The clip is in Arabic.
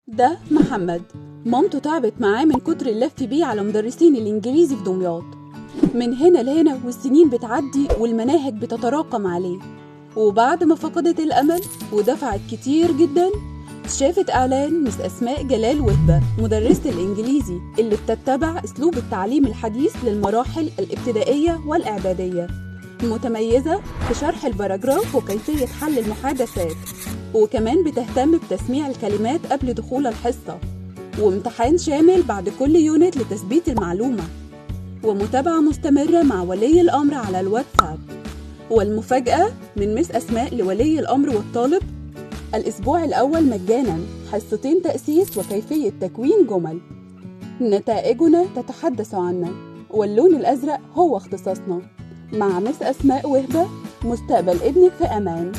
ده محمد. مامته تعبت معاه من كتر اللف بيه على مدرسين الإنجليزي في دمياط، من هنا لهنا، والسنين بتعدي والمناهج بتتراكم عليه. وبعد ما فقدت الأمل ودفعت كتير جدا، شافت إعلان مس أسماء جلال وهبة مدرسة الإنجليزي اللي بتتبع أسلوب التعليم الحديث للمراحل الابتدائية والإعدادية، متميزة في شرح الباراجراف وكيفية حل المحادثات، وكمان بتهتم بتسميع الكلمات قبل دخول الحصة، وامتحان شامل بعد كل يونت لتثبيت المعلومة، ومتابعة مستمرة مع ولي الأمر على الواتساب. والمفاجأة من مس أسماء لولي الأمر والطالب: الأسبوع الأول مجانا، حصتين تأسيس وكيفية تكوين جمل. نتائجنا تتحدث عنا، واللون الأزرق هو اختصاصنا. مع مس أسماء وهبة، مستقبل ابنك في أمان.